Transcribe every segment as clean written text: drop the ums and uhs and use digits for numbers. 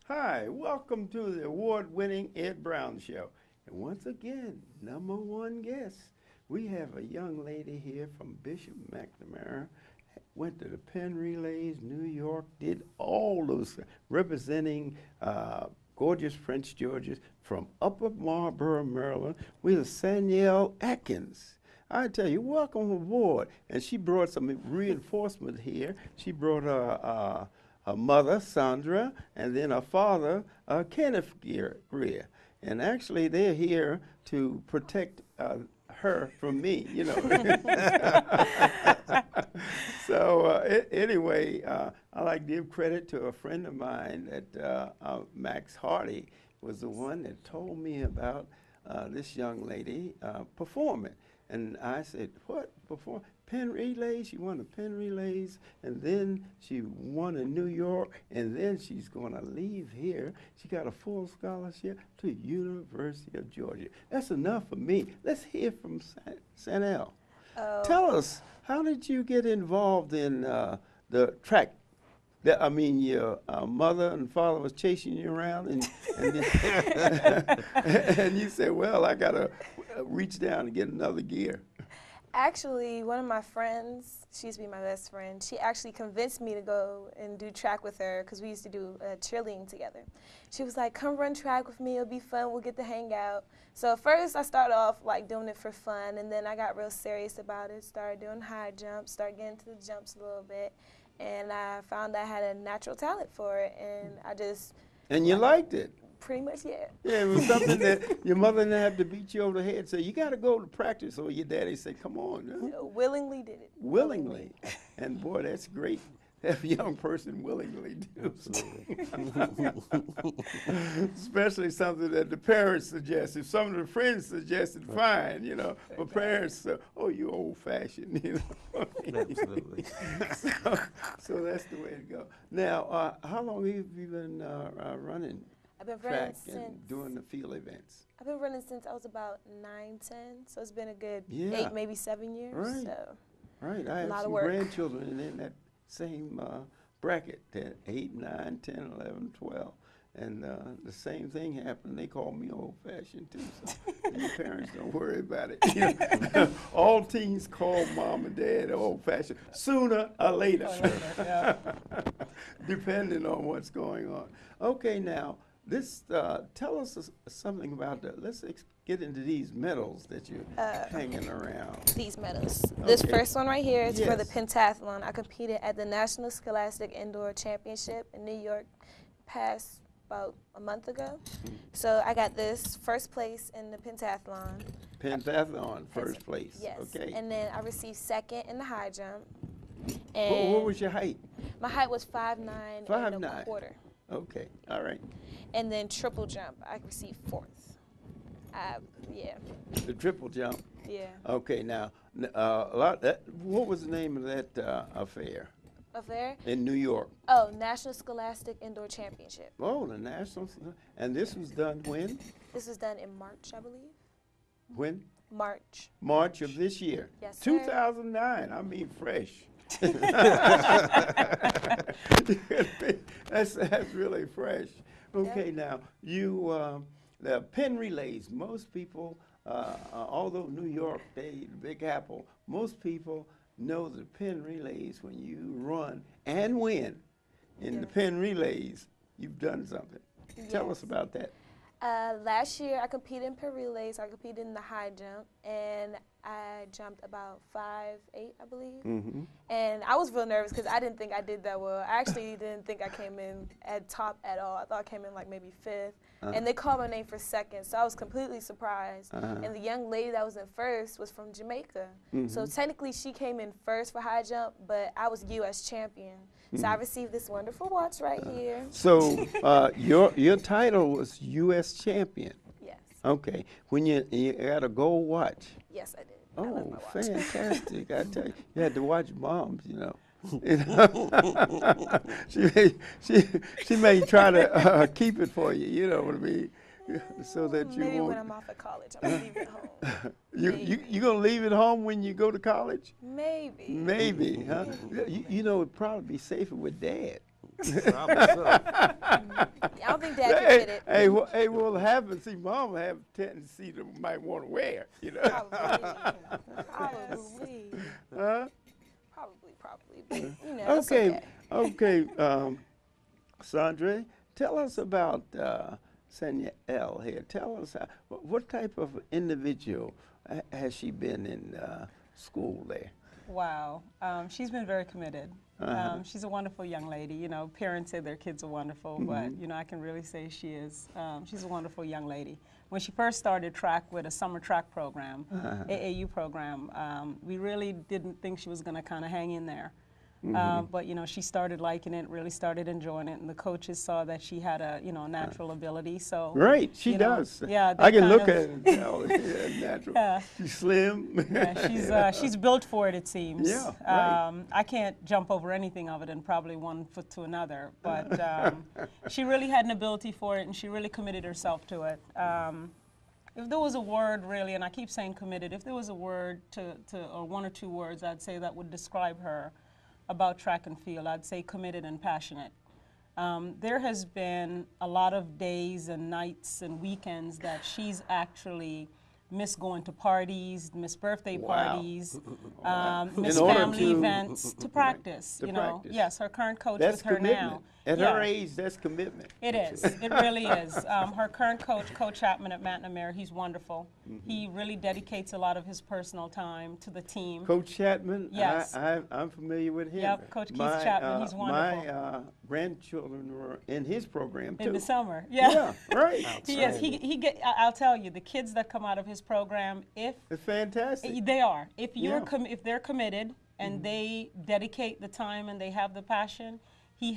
Hi, welcome to the award-winning Ed Brown Show. And once again, #1 guest. We have a young lady here from Bishop McNamara, went to the Penn Relays, New York, did all those, representing gorgeous Prince George's from Upper Marlboro, Maryland. We have Sanielle Atkins. I tell you, welcome aboard. And she brought some reinforcement here. She brought her mother, Sandra, and then her father, Kenneth Greer. And actually, they're here to protect her from me, you know. So anyway, I like to give credit to a friend of mine that Max Hardy was the one that told me about this young lady performing. And I said, what, perform? Penn Relays? She won the Penn Relays, and then she won in New York, and then she's going to leave here. She got a full scholarship to University of Georgia. That's enough for me. Let's hear from Sanielle. Oh. Tell us, how did you get involved in the track? I mean, your mother and father was chasing you around, and you said, well, I got to reach down and get another gear. Actually, one of my friends, she used to be my best friend, she actually convinced me to go and do track with her because we used to do cheerleading together. She was like, come run track with me, it'll be fun, we'll get to hang out. So at first I started off like doing it for fun, and then I got real serious about it, started doing high jumps, started getting to the jumps a little bit, and I found I had a natural talent for it, and I just... And you liked it? Pretty much, yeah. Yeah, it was something that your mother didn't have to beat you over the head, so you got to go to practice, or your daddy said, come on. Willingly did it. Willingly. And boy, that's great. Have a young person willingly do something. Especially something that the parents suggested. Some of the friends suggested, fine, you know. But parents, oh, you're old-fashioned, you know. Absolutely. So that's the way to go. Now, how long have you been running I've been track running and since doing the field events? I've been running since I was about 9, 10, so it's been a good Yeah. 8, maybe 7 years. Right. So Right, I have lot of some work. grandchildren in that same bracket, 8, 9, 10, 11, 12. And the same thing happened. They call me old-fashioned, too. So your parents don't worry about it. You know, all teens call mom and dad old-fashioned sooner or later, depending on what's going on. Okay, now, this tell us something about that. Let's get into these medals that you're hanging around. these medals. This Okay. first one right here is for the Yes. pentathlon. I competed at the National Scholastic Indoor Championship in New York past about a month ago. So I got this first place in the pentathlon. Pentathlon, first place. Yes. Okay. And then I received second in the high jump. What And was your height? my height was 5'9" and 5'9". a quarter. Okay, all right. And then triple jump, I received 4th. Yeah, The triple jump. yeah. Okay, now, what was the name of that affair Affair? in New York? Oh, National Scholastic Indoor Championship. Oh, the national. And this was done when? This was done in March, I believe. When? March. March of this year. Yes, sir. 2009. I mean, fresh. That's really fresh. Okay, now you the Penn Relays. Most people, although New York, the Big Apple, most people know the Penn Relays when you run and win in the Yes. Penn Relays. You've done something. Tell us Yes. about that. Last year, I competed in per relays. I competed in the high jump, and I jumped about 5'8", I believe. Mm-hmm. And I was real nervous because I didn't think I did that well. I actually didn't think I came in at top at all. I thought I came in like maybe 5th. And they called my name for 2nd, so I was completely surprised. And the young lady that was in 1st was from Jamaica. So technically, she came in 1st for high jump, but I was U.S. champion. So I received this wonderful watch right here. So your title was U.S. champion. Yes. Okay. When you got a gold watch. Yes, I did. I love Oh, my watch. fantastic! I tell you, you had to watch moms, you know. she may try to keep it for you. You know what I mean? So that you Maybe won't. when I'm off at college, I'm gonna leave it home. You gonna leave it home when you go to college? Maybe. Maybe, huh? You know, it'd probably be safer with Dad. Probably so. I don't think Dad could fit it. Hey, what happens? See, Mom have tendency to might want to wear, you know. Probably. Huh? Probably. But, you know, that's okay. Okay. Sandra, tell us about Saniel here. Tell us what type of individual has she been in school there? Wow. She's been very committed. She's a wonderful young lady. You know, parents say their kids are wonderful, but, you know, I can really say she is. She's a wonderful young lady. When she first started track with a summer track program, AAU program, we really didn't think she was going to kind of hang in there. But, you know, she started liking it, really started enjoying it, and the coaches saw that she had a, you know, natural ability. So right, she does. Yeah, I can look at it and tell natural. Yeah. She's slim. Yeah, she's built for it, it seems. Yeah, right. I can't jump over anything of it and probably one foot to another, but she really had an ability for it, and she really committed herself to it. If there was a word really, and I keep saying committed, if there was a word or one or two words I'd say that would describe her about track and field, I'd say committed and passionate. There has been a lot of days and nights and weekends that she's actually missed going to parties, missed birthday parties, missed family events to practice. To you know, practice. Yes, her current coach That's with her commitment. now. At Yeah. her age, that's commitment. It is. It really is. Her current coach, Coach Chapman at McNamara, he's wonderful. He really dedicates a lot of his personal time to the team. Coach Chapman, Yes. I'm familiar with him. Yep, Coach Keith Chapman, he's wonderful. My grandchildren were in his program, too. In the summer, yeah. Yeah, right. He is. I'll tell you, the kids that come out of his program, It's fantastic. they are, if Yeah. if they're committed and they dedicate the time and they have the passion, he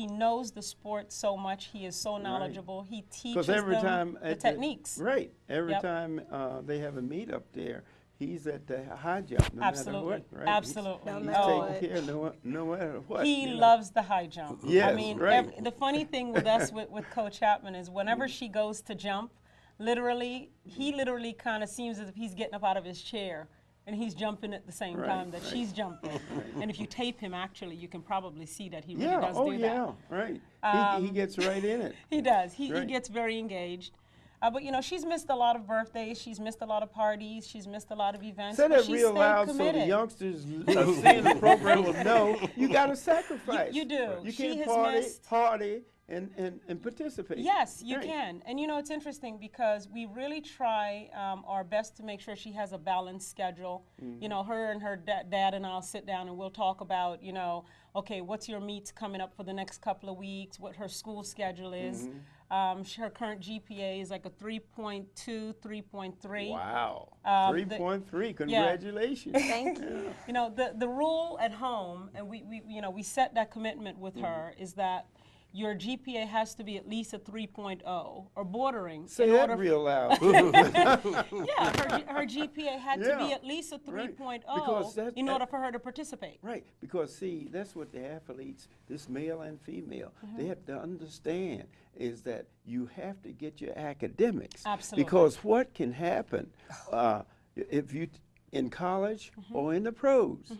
knows the sport so much. He is so knowledgeable. He teaches them the techniques. Right. Every Yep. time they have a meet up there, he's at the high jump. No Absolutely. Matter what, right? Absolutely. No He's matter Oh, what. taking care no matter what. He you know. loves the high jump. Yes, I mean, right. the funny thing with us, with Coach Chapman, is whenever she goes to jump, he literally kind of seems as if he's getting up out of his chair and he's jumping at the same Right, time that right. she's jumping. And if you tape him, actually, you can probably see that he really Yeah, does oh do yeah, that. right. He gets right in it. He does. He Right. gets very engaged. But, you know, she's missed a lot of birthdays. She's missed a lot of parties. She's missed a lot of events. Say but that she's real stayed loud so committed. the youngsters seeing the program will know you got to sacrifice. You do. You She can't has party and participate. Yes, you Right. can. And you know, it's interesting because we really try our best to make sure she has a balanced schedule. You know, her and her dad and I'll sit down and we'll talk about, you know, okay, what's your meets coming up for the next couple of weeks, what her school schedule is. Her current GPA is like a 3.2, 3.3. Wow. Um, 3.3. Congratulations. Thank you. You know, the rule at home, and we set that commitment with her, is that your GPA has to be at least a 3.0 or bordering. Say in that order real loud. Yeah, her GPA had to be Yeah. at least a 3.0 Because in order for her to participate. Right, because see, that's what the athletes, this male and female, they have to understand is that you have to get your academics. Absolutely. Because what can happen if you in college or in the pros,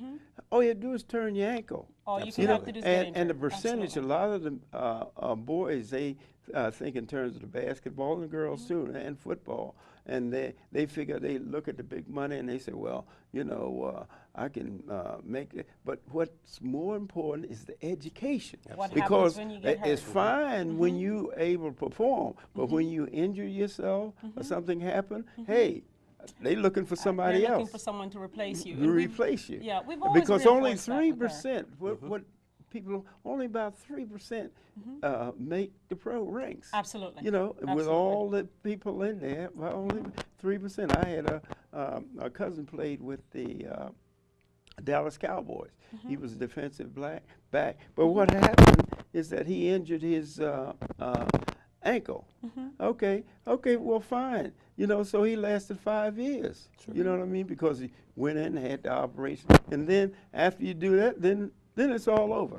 all you do is turn your ankle. All you You can know, have to do is get and the injured. percentage, Absolutely. a lot of the boys, they think in terms of the basketball and the girls too, and football. And they figure, they look at the big money and they say, well, you know, I can make it. But what's more important is the education. What Because happens when you get hurt? it's fine when you able to perform, but when you injure yourself or something happen, hey, they looking for somebody They're else looking for someone to replace you. to And we've- replace you. Yeah, we've always Because only reinforced that with her. 3%, what people, only about 3% make the pro ranks. Absolutely. You know, with Absolutely. all the people in there, well, only 3%. I had a cousin played with the Dallas Cowboys. He was a defensive back. But what happened is that he injured his ankle. Okay, well, fine. You know, so he lasted 5 years. You know what I mean? Because he went in and had the operation. And then after you do that, then it's all over.